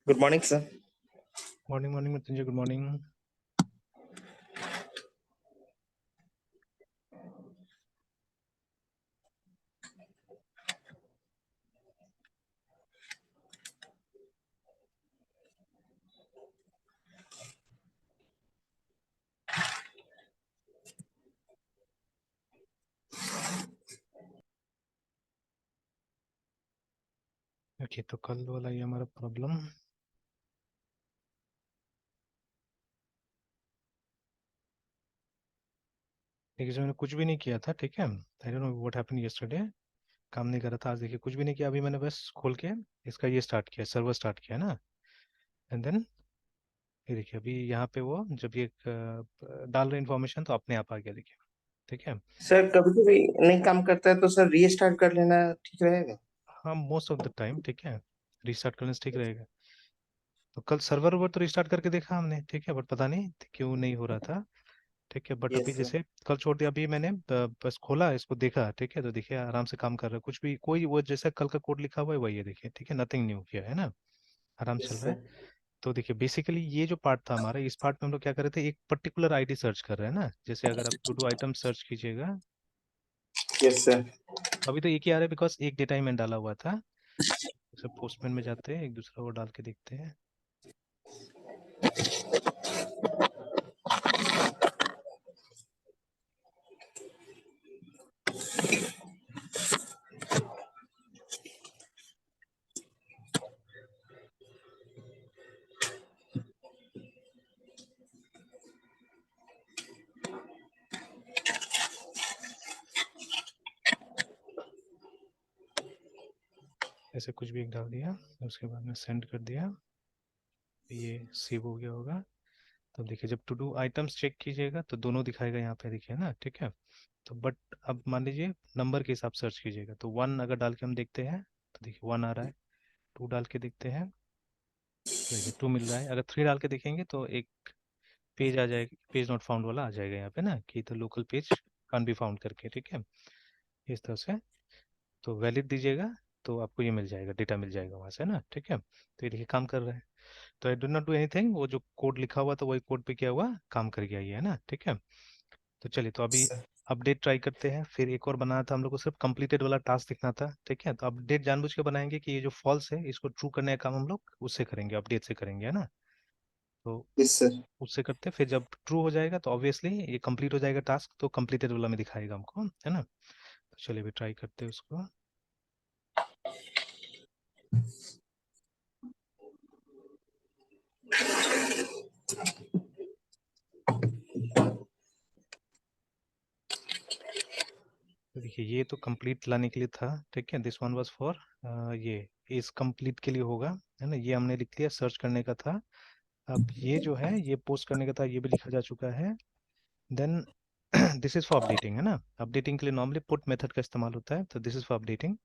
Good morning, sir. Morning morning Mrityunjay, good morning. Okay, तो कल वाला ये हमारा प्रॉब्लम। देखिए मैंने कुछ भी नहीं किया था, ठीक है। I don't know what happened yesterday. काम नहीं कर रहा था आज। देखिए कुछ भी नहीं किया, अभी मैंने बस खोल के इसका ये स्टार्ट किया, सर्वर स्टार्ट किया ना। एंड देन ये देखिए अभी यहाँ पे वो जब ये डाल रहे इन्फॉर्मेशन तो अपने आप आ गया, देखिए। ठीक है। सर कभी कभी नहीं काम करता है तो सर रीस्टार्ट कर लेना ठीक रहेगा। हाँ, मोस्ट ऑफ द टाइम ठीक है, रीस्टार्ट करने से ठीक रहेगा। तो कल सर्वर वर्वर तो रिस्टार्ट करके देखा हमने, ठीक है, बट पता नहीं क्यों नहीं हो रहा था। ठीक है, बट अभी यस सर। जैसे कल छोड़ दिया, अभी मैंने बस खोला इसको देखा, ठीक है, तो देखिए आराम से काम कर रहा है। कुछ भी कोई वो जैसा कल का कोड लिखा हुआ है वही है, देखिए, ठीक है, नथिंग न्यू किया है ना। आराम से यस चल रहा है। सर। तो देखिए बेसिकली ये जो पार्ट था हमारा, इस पार्ट में हम लोग क्या कर रहे थे, एक पर्टिकुलर आईडी सर्च कर रहे हैं ना। जैसे अगर आप टू डू आइटम सर्च कीजिएगा, यस सर। अभी तो एक ही आ रहा है बिकॉज एक डेटा ही मैंने डाला हुआ था। जैसे पोस्टमैन में जाते हैं, एक दूसरा वो डाल के देखते हैं। ऐसे कुछ भी एक डाल दिया, उसके बाद में सेंड कर दिया, ये सेव हो गया होगा। तो देखिए जब टू डू आइटम्स चेक कीजिएगा तो दोनों दिखाएगा यहाँ पे, देखिए ना, ठीक है। तो बट अब मान लीजिए नंबर के हिसाब सर्च कीजिएगा, तो वन अगर डाल के हम देखते हैं तो देखिए वन आ रहा है। टू डाल के देखते हैं तो देखिए टू मिल रहा है। अगर थ्री डाल के देखेंगे तो एक पेज आ जाएगा, पेज नॉट फाउंड वाला आ जाएगा यहाँ पे ना, कि तो local page can be found करके, ठीक है, इस तरह से। तो वैलिड दीजिएगा तो आपको ये मिल जाएगा, डेटा मिल जाएगा वहाँ से ना, ठीक है। तो ये देखिए काम कर रहा है। तो I do not do anything, वो जो कोड लिखा हुआ था वही कोड पे क्या हुआ, काम कर गया ये, है ना, ठीक है। तो चलिए तो अभी सर अपडेट ट्राई करते हैं। फिर एक और बनाना था हम लोग को, सिर्फ कंप्लीटेड वाला टास्क दिखना था, ठीक है। तो अपडेट जानबूझ के बनाएंगे कि ये जो फॉल्स है इसको ट्रू करने का काम हम लोग उससे करेंगे, अपडेट से करेंगे, है ना। तो यस सर। उससे करते हैं, फिर जब ट्रू हो जाएगा तो ऑब्वियसली ये कंप्लीट हो जाएगा टास्क, तो कंप्लीटेड वाला में दिखाएगा हमको, है ना। तो चलिए अभी ट्राई करते हैं उसको। तो देखिए ये तो कंप्लीट लाने के लिए था, ठीक है, दिस वन वाज फॉर ये इस कंप्लीट के लिए होगा, है ना। ये हमने लिख लिया, सर्च करने का था। अब ये जो है ये पोस्ट करने का था, ये भी लिखा जा चुका है। Then this is for updating, है ना। अपडेटिंग के लिए नॉर्मली पुट मेथड का इस्तेमाल होता है, तो दिस इज फॉर अपडेटिंग,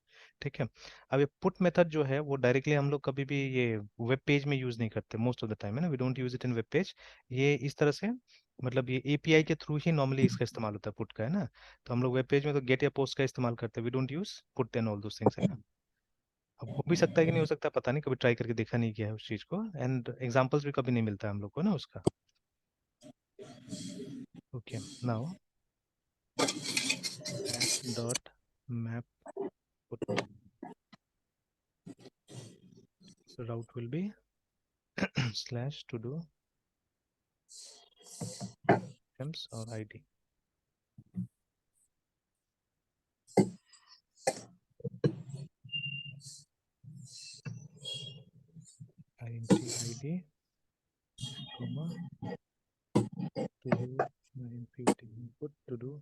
ठीक है। अब ये पुट मेथड जो है वो डायरेक्टली हम लोग कभी भी ये वेब पेज में यूज नहीं करते मोस्ट ऑफ द टाइम, है ना। We don't use it in web page. ये इस तरह से, मतलब ये एपीआई के थ्रू ही नॉर्मली इसका इस्तेमाल होता है पुट का, है ना। तो हम लोग वेब पेज में तो गेट या पोस्ट का इस्तेमाल करते हैं, we don't use put and all those things, है ना। अब हो भी सकता है कि नहीं हो सकता, पता नहीं, कभी ट्राई करके देखा नहीं गया है उस चीज को, एंड एग्जाम्पल्स भी कभी नहीं मिलता है हम लोग को ना उसका। Okay, now at dot map put route will be slash to do items or id int id comma to do input input to do।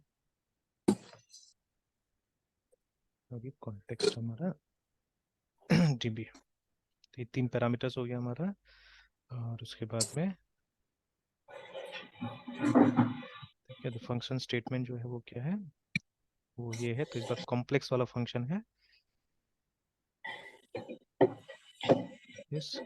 अभी कॉन्टेक्स्ट हमारा db, तो ये तीन पैरामीटर्स हो गया हमारा। और उसके बाद में ठीक है, तो फंक्शन स्टेटमेंट जो है वो क्या है, वो ये है। तो इस बार कॉम्प्लेक्स वाला फंक्शन है इस।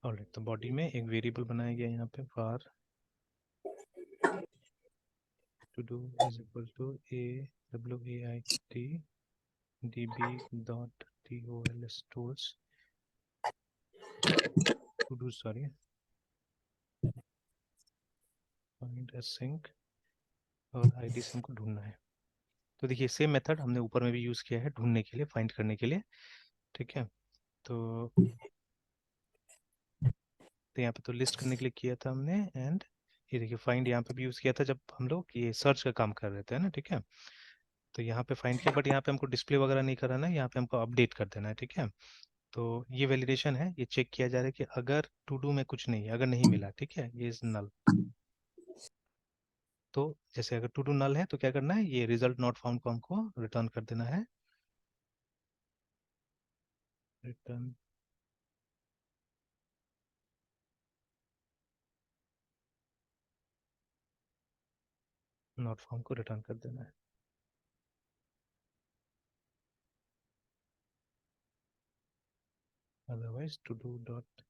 ऑलराइट, तो बॉडी में एक वेरिएबल बनाया गया यहाँ पे var to do is equal to a wait db dot tols tools to do, sorry, find a sync और आईडी से हमको ढूंढना है। तो देखिए सेम मेथड हमने ऊपर में भी यूज़ किया है ढूंढने के लिए, फाइंड करने के लिए, ठीक है। तो यहाँ पे तो लिस्ट करने के लिए किया था हमने, एंड ये देखिए फाइंड यहाँ पे भी यूज़ किया था जब हम लोग ये सर्च का काम कर रहे थे ना, ठीक है। तो यहाँ पे फाइंड किया, बट यहाँ पे हमको डिस्प्ले वगैरह नहीं कराना है, यहाँ पे हमको अपडेट कर देना है, ठीक है। तो ये वैलिडेशन है, ये चेक किया जा रहा है कि अगर टू डू में कुछ नहीं है, अगर नहीं मिला, ठीक है, ये इज नल। तो जैसे अगर टू डू नल है तो क्या करना है, ये रिजल्ट नॉट फाउंड को हमको रिटर्न कर देना है, रिटर्न नॉट फाउंड को रिटर्न कर देना है। अदरवाइज टू डू डॉट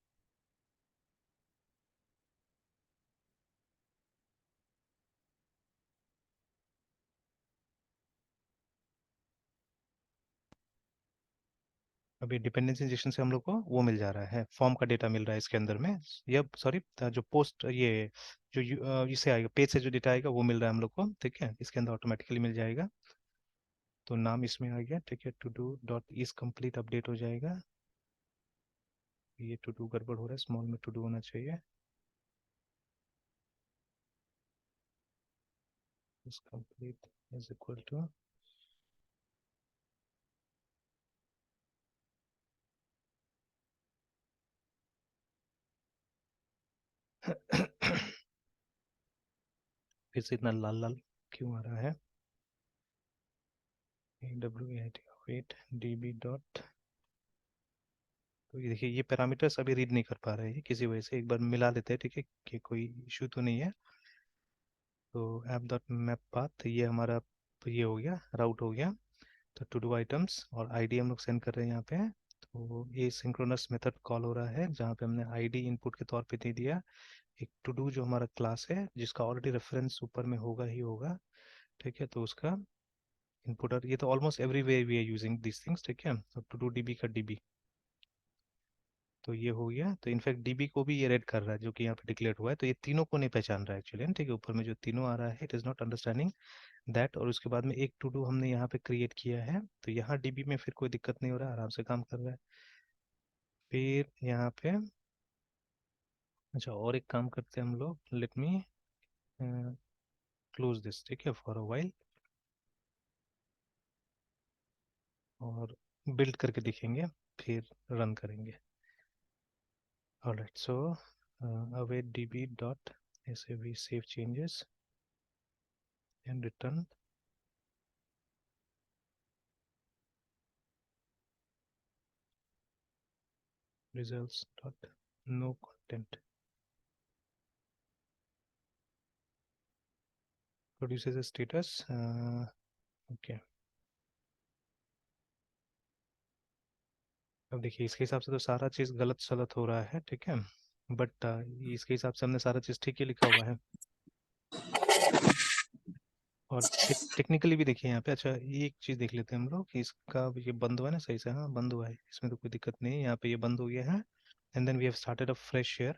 अभी डिपेंडेंसी इंजेक्शन से हम लोग को वो मिल जा रहा है, फॉर्म का डेटा मिल रहा है इसके अंदर में, या सॉरी जो पोस्ट ये जो इससे आएगा पेज से जो डेटा आएगा वो मिल रहा है हम लोग को, ठीक है, इसके अंदर ऑटोमेटिकली मिल जाएगा। तो नाम इसमें आ गया, ठीक है, to do dot is complete update हो जाएगा। ये टू डू गड़बड़ हो रहा है, स्मॉल में टू डू होना चाहिए, is complete is equal to फिर से इतना लाल लाल क्यों आ रहा है, wait db डॉट, तो ये देखिए ये पैरामीटर्स अभी रीड नहीं कर पा रहे हैं किसी वजह से, एक बार मिला लेते हैं, ठीक है, कि कोई इशू तो नहीं है। तो ऐप डॉट मैप पाथ ये हमारा ये हो गया, राउट हो गया। तो टू डू आइटम्स और आईडी हम लोग सेंड कर रहे हैं यहाँ पे। तो ये सिंक्रोनस मेथड कॉल हो रहा है जहाँ पे हमने आईडी इनपुट के तौर पे दे दिया, एक टू डू जो हमारा क्लास है जिसका ऑलरेडी रेफरेंस ऊपर में होगा ही होगा, ठीक है। तो उसका इनपुट, और ये तो almost everywhere we are using this things, ठीक है। तो टू डू डीबी का डीबी, तो ये हो गया। तो इनफैक्ट डीबी को भी ये रेड कर रहा है जो कि यहाँ पे डिक्लेयर हुआ है, तो ये तीनों को नहीं पहचान रहा है एक्चुअली, ठीक है। ऊपर में जो तीनों आ रहा है it is not understanding that. और उसके बाद में एक टू डू हमने यहाँ पे क्रिएट किया है, तो यहाँ डीबी में फिर कोई दिक्कत नहीं हो रहा है, आराम से काम कर रहा है। फिर यहाँ पे अच्छा और एक काम करते हैं हम लोग, लेट मी क्लोज दिस, ठीक है, फॉर अ वाइल, और बिल्ड करके दिखेंगे, फिर रन करेंगे। Alright, so await db dot sav save changes and return results dot no content produces a status, okay। अब देखिए इसके हिसाब से तो सारा चीज़ गलत सलत हो रहा है, ठीक है, बट इसके हिसाब से हमने सारा चीज़ ठीक ही लिखा हुआ है। और टेक्निकली भी देखिए यहाँ पे, अच्छा ये एक चीज़ देख लेते हैं हम लोग कि इसका ये बंद हुआ है ना सही से, हाँ बंद हुआ है, इसमें तो कोई दिक्कत नहीं है, यहाँ पे ये बंद हो गया है। And then we have started a fresh share,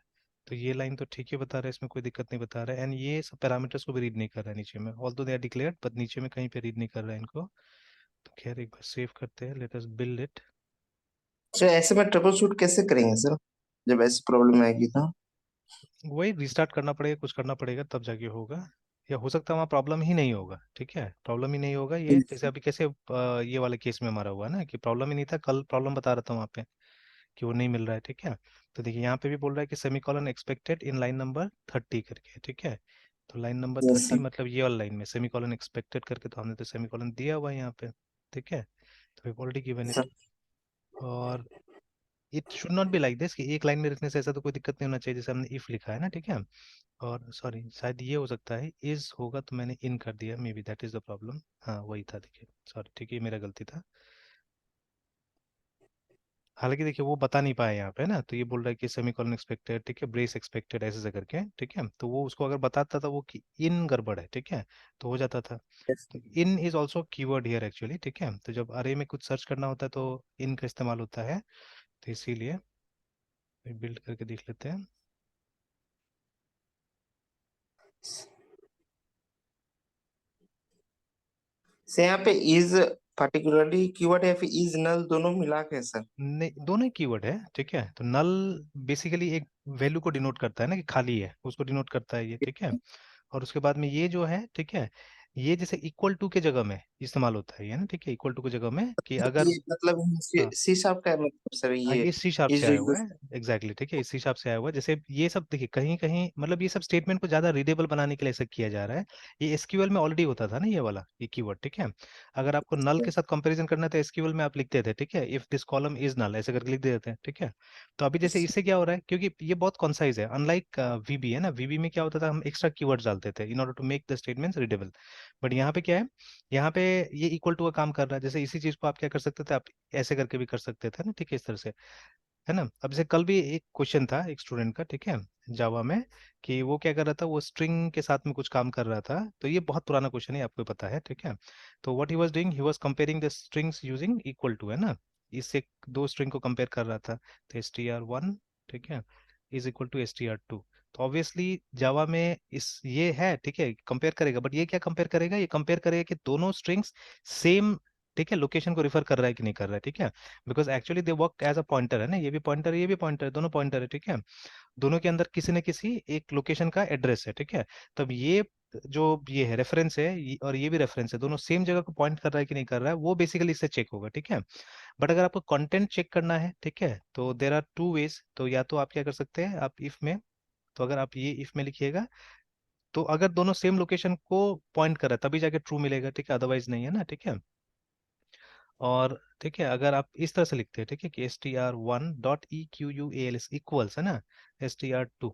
तो ये लाइन तो ठीक ही बता रहा है, इसमें कोई दिक्कत नहीं बता रहा है। एंड ये सब पैरामीटर्स को भी रीड नहीं कर रहा है नीचे में, although they are declared, but नीचे में कहीं पे रीड नहीं कर रहा है इनको। तो खैर एक बार सेव करते हैं, लेट अस बिल्ड इट। तो ऐसे में ट्रबल शूट कैसे करेंगे सर, जब ऐसी प्रॉब्लम आएगी तो? वही रिस्टार्ट करना पड़ेगा, कुछ करना पड़ेगा तब जाके होगा, या हो सकता है वहाँ प्रॉब्लम ही नहीं होगा, ठीक है, प्रॉब्लम ही नहीं होगा। ये जैसे अभी कैसे ये वाले केस में हमारा हुआ ना कि प्रॉब्लम ही नहीं था, कल प्रॉब्लम बता रहा था वहाँ पे कि वो नहीं मिल रहा है, ठीक है। तो देखिए यहाँ पे भी बोल रहा है कि semicolon expected in line number 30 करके, ठीक है। तो लाइन नंबर यस 30 सर। मतलब ये वाला लाइन में सेमीकॉलन एक्सपेक्टेड करके, तो हमने तो सेमीकॉलन दिया हुआ है यहाँ पे, ठीक है। तो we already given it. Sir और it should not be like this कि एक लाइन में लिखने से ऐसा तो कोई दिक्कत नहीं होना चाहिए, जैसे हमने इफ लिखा है ना, ठीक है। और सॉरी शायद ये हो सकता है इज होगा तो मैंने इन कर दिया, may be that is the problem, हाँ वही था, देखिए सॉरी, ठीक है, मेरा गलती था। हालांकि देखिए वो बता नहीं पाया यहाँ पे ना, तो ये बोल रहा है कि सेमीकोलन एक्सपेक्टेड, ठीक है, ब्रेस एक्सपेक्टेड, ऐसे ऐसे करके, ठीक है। तो वो उसको अगर बताता था वो कि इन गड़बड़ है, ठीक है, तो हो जाता था। तो in is also keyword here actually, ठीक है। तो जब अरे में कुछ सर्च करना होता है तो इन का इस्तेमाल होता है, तो इसीलिए बिल्ड करके देख लेते हैं। से यहाँ पे इज पर्टिकुलरली कीवर्ड है, फिर इज नल दोनों मिला के सर? नहीं, दोनों ही कीवर्ड है, ठीक है। तो नल बेसिकली एक वैल्यू को डिनोट करता है ना, कि खाली है, उसको डिनोट करता है ये, ठीक है। और उसके बाद में ये जो है, ठीक है, ये जैसे इक्वल टू के जगह में इस्तेमाल होता है ये ना, ठीक है, इक्वल टू के जगह में कि अगर, ये मतलब हाँ, सी शार्प का है मतलब सर हाँ, ये ये सी शार्प से इज जो आया हुआ यूज। है। एग्जैक्टली exactly, ठीक है, इस सी शार्प से आया हुआ है। जैसे ये सब देखिए कहीं कहीं मतलब ये सब स्टेटमेंट को ज्यादा रीडेबल बनाने के लिए ऐसा किया जा रहा है। ये एसक्यूएल में ऑलरेडी होता था ना ये वाला, ये कीवर्ड, ठीक है। अगर आपको नल के साथ कंपैरिजन करना है तो एसक्यूएल में आप लिखते थे, ठीक है, if this column is null, ऐसे करके लिख देते हैं, ठीक है। तो अभी जैसे इससे क्या हो रहा है, क्योंकि ये बहुत कॉन्साइज है, अनलाइक वीबी है ना, वीबी में क्या होता था, हम एक्स्ट्रा कीवर्ड डालते थे in order to make the statements readable. But यहाँ पे क्या है, यहाँ पे ये इक्वल टू का काम कर रहा है। जैसे इसी चीज को आप क्या कर सकते थे, आप ऐसे करके भी कर सकते थे ना, ठीक है, इस तरह से, है ना। अब जैसे कल भी एक क्वेश्चन था एक स्टूडेंट का, ठीक है, जावा में, कि वो क्या कर रहा था, वो स्ट्रिंग के साथ में कुछ काम कर रहा था। तो ये बहुत पुराना क्वेश्चन है, आपको पता है, ठीक है। तो what he was doing, he was comparing the strings using equal to, है ना। इससे दो स्ट्रिंग को कंपेयर कर रहा था, तो str1, ठीक है, इज इक्वल टू str2। तो ऑब्वियसली जावा में इस ये है, ठीक है, कंपेयर करेगा, बट ये क्या कंपेयर करेगा, ये कंपेयर करेगा कि दोनों स्ट्रिंग्स सेम, ठीक है, लोकेशन को रिफर कर रहा है कि नहीं कर रहा है, ठीक है। Because actually they work as a pointer, है ना, ये भी पॉइंटर है, ये भी पॉइंटर है, दोनों पॉइंटर है, ठीक है। दोनों के अंदर किसी न किसी एक लोकेशन का एड्रेस है, ठीक है। तब ये जो ये है रेफरेंस है, और ये भी रेफरेंस है, दोनों सेम जगह को पॉइंट कर रहा है कि नहीं कर रहा है, वो बेसिकली इससे चेक होगा, ठीक है। बट अगर आपको कंटेंट चेक करना है, ठीक है, तो देर आर टू वेज। तो या तो आप क्या कर सकते हैं, आप इफ में, तो अगर आप ये इफ में लिखिएगा, तो अगर दोनों सेम लोकेशन को पॉइंट कर रहा है तभी जाके ट्रू मिलेगा, ठीक है, अदरवाइज नहीं, है ना, ठीक है। और ठीक है, अगर आप इस तरह से लिखते हैं, ठीक है, कि str1.equals इक्वल्स, है ना, str2,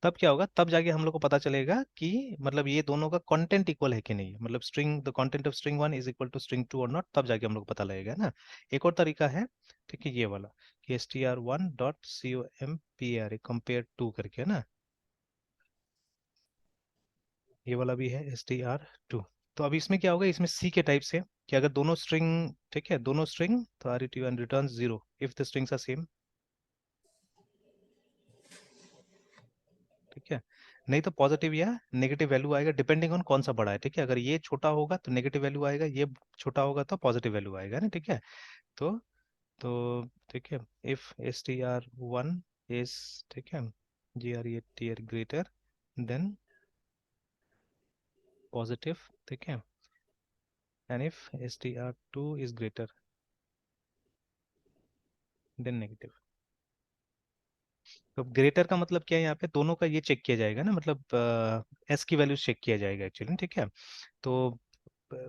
तब क्या होगा, तब जाके हम लोग को पता चलेगा कि मतलब ये दोनों का कंटेंट इक्वल है कि नहीं है, मतलब string the content of string 1 is equal to string 2 और नॉट, तब जाके हम लोग को पता लगेगा ना। एक और तरीका है, ठीक है, ये वाला, कि str1.compare कंपेयर 2 करके, है ना, ये वाला भी है str2। तो अभी इसमें क्या होगा, इसमें सी के टाइप से, कि अगर दोनों स्ट्रिंग, ठीक है, दोनों स्ट्रिंग, तो ret1 return 0 if the strings are same, ठीक है। नहीं तो पॉजिटिव या नेगेटिव वैल्यू आएगा, डिपेंडिंग ऑन कौन सा बड़ा है, ठीक है। अगर ये छोटा होगा तो नेगेटिव वैल्यू आएगा, ये छोटा होगा तो पॉजिटिव वैल्यू आएगा ना, ठीक है। तो तो ठीक है, इफ str1 इज, ठीक है, GREATR ग्रेटर देन पॉजिटिव, ठीक है, and if str2 is greater than negative. तो ग्रेटर का मतलब क्या है, यहाँ पे दोनों का ये चेक किया जाएगा ना, मतलब एस की वैल्यू चेक किया जाएगा एक्चुअली, ठीक है। तो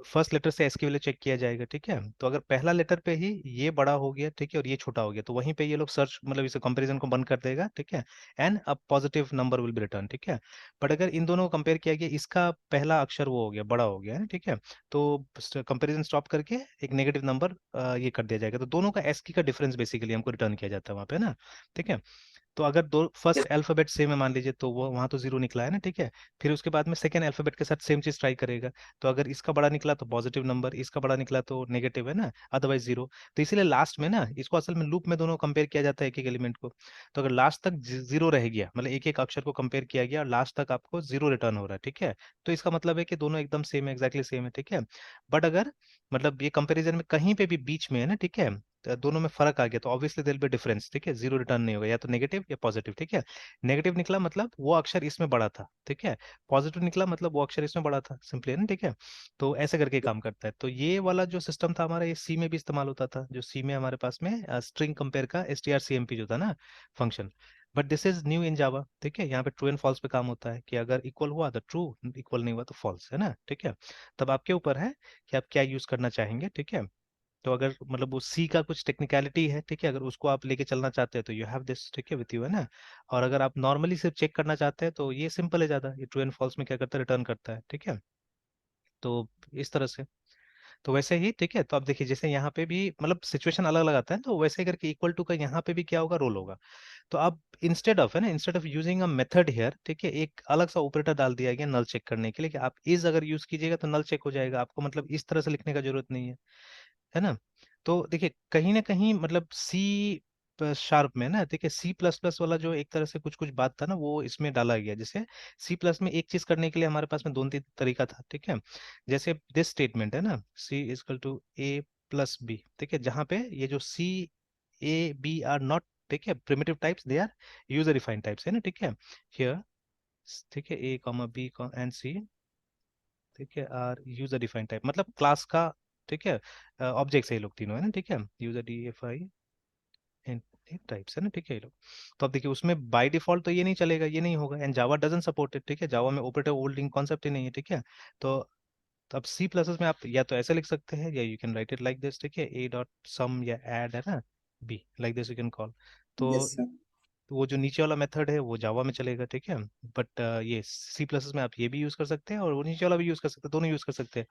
फर्स्ट लेटर से एस की वैल्यू चेक किया जाएगा, ठीक है। तो अगर पहला लेटर पे ही ये बड़ा हो गया, ठीक है, और ये छोटा हो गया, तो वहीं पे ये लोग सर्च मतलब इसे कंपैरिजन को बंद कर देगा, ठीक है, and a positive number will be return, ठीक है। बट अगर इन दोनों को कंपेयर किया गया, इसका पहला अक्षर वो हो गया, बड़ा हो गया है, ठीक है, तो कंपैरिजन स्टॉप करके एक नेगेटिव नंबर ये कर दिया जाएगा। तो दोनों का एस की का डिफरेंस बेसिकली हमको रिटर्न किया जाता है वहाँ पे ना, ठीक है। तो अगर दो फर्स्ट अल्फाबेट सेम है मान लीजिए, तो वो वहां तो जीरो निकला है ना, ठीक है। फिर उसके बाद में सेकंड अल्फाबेट के साथ सेम चीज ट्राई करेगा। तो अगर इसका बड़ा निकला तो पॉजिटिव नंबर, इसका बड़ा निकला तो नेगेटिव, है ना, अदरवाइज जीरो। तो इसीलिए लास्ट में ना इसको असल में लूप में दोनों कंपेयर किया जाता है एक एक एलिमेंट को। तो अगर लास्ट तक जीरो रह गया, मतलब एक एक अक्षर को कंपेयर किया गया और लास्ट तक आपको जीरो रिटर्न हो रहा है, ठीक है, तो इसका मतलब है कि दोनों एकदम सेम है, एग्जैक्टली सेम है, ठीक है। बट अगर मतलब ये कंपैरिजन में कहीं पे भी बीच में है ना, ठीक है, तो दोनों में फर्क आ गया, तो ऑब्वियसली देयर बी डिफरेंस, ठीक है, जीरो रिटर्न नहीं होगा, या तो नेगेटिव या पॉजिटिव, ठीक है। नेगेटिव निकला मतलब वो अक्षर इसमें बड़ा था, ठीक है। पॉजिटिव निकला मतलब वो अक्षर इसमें बड़ा था, सिंपली, है ना, ठीक है। तो ऐसे करके काम करता है। तो ये वाला जो सिस्टम था हमारा, ये सी में भी इस्तेमाल होता था, जो सी में हमारे पास में स्ट्रिंग कंपेयर का strcmp जो था ना function. But this is new in Java, ठीक है। यहाँ पे ट्रू एंड फॉल्स पे काम होता है, कि अगर इक्वल हुआ तो ट्रू, इक्वल नहीं हुआ तो फॉल्स, है ना, ठीक है। तब आपके ऊपर है कि आप क्या यूज करना चाहेंगे, ठीक है। तो अगर मतलब वो सी का कुछ टेक्निकलिटी है, ठीक है, अगर उसको आप लेके चलना चाहते हैं तो यू हैव दिस, ठीक है, विथ यू, है ना। और अगर आप नॉर्मली सिर्फ चेक करना चाहते हैं तो ये सिंपल है ज्यादा, ये ट्रू एंड फॉल्स में क्या करता है, रिटर्न करता है, ठीक है। तो इस तरह से, तो वैसे ही ठीक है, तो अब देखिए जैसे यहाँ पे भी मतलब सिचुएशन अलग अलग आता है, तो वैसे ही करके इक्वल टू का यहाँ पे भी क्या होगा, रोल होगा। तो अब इंस्टेड ऑफ है ना, instead of using a method here, ठीक है, एक अलग सा ऑपरेटर डाल दिया गया नल चेक करने के लिए, कि आप इज अगर यूज कीजिएगा तो नल चेक हो जाएगा, आपको मतलब इस तरह से लिखने का जरूरत नहीं है ना। तो देखिए कहीं ना कहीं मतलब सी शार्प में ना, ठीक है, सी प्लस प्लस वाला जो एक तरह से कुछ कुछ बात था ना, वो इसमें डाला गया। जैसे सी प्लस में एक चीज करने के लिए हमारे पास में दो तीन तरीका था, ठीक है। जैसे दिस स्टेटमेंट है ना, C is equal to A plus B, ठीक है, जहाँ पे ये जो C A B are not, ठीक है, primitive types, they are user defined types, है ना, ठीक है। हियर ठीक है, A comma B and C, ठीक है, आर यूजर डिफाइंड टाइप, मतलब क्लास का, ठीक है, ऑब्जेक्ट्स है ये लोग तीनों, है ना, ठीक है, user D F I and types, है ना, ठीक है ये लोग। तो अब देखिए उसमें बाय डिफॉल्ट तो ये नहीं चलेगा, ये नहीं होगा, and Java doesn't support it, ठीक है, जावा में ऑपरेटर होल्डिंग कॉन्सेप्ट ही नहीं है, ठीक है। तो अब सी प्लस में आप या तो ऐसे लिख सकते हैं, या you can write it like this, ठीक है, ए डॉट सम या ऐड, है ना, B, like this you can call. तो यस सर। वो जो नीचे वाला मेथड है वो जावा में चलेगा, ठीक है, बट ये सी प्लस में आप ये भी यूज कर सकते हैं और वो नीचे वाला भी यूज कर सकते हैं, दोनों यूज कर सकते हैं।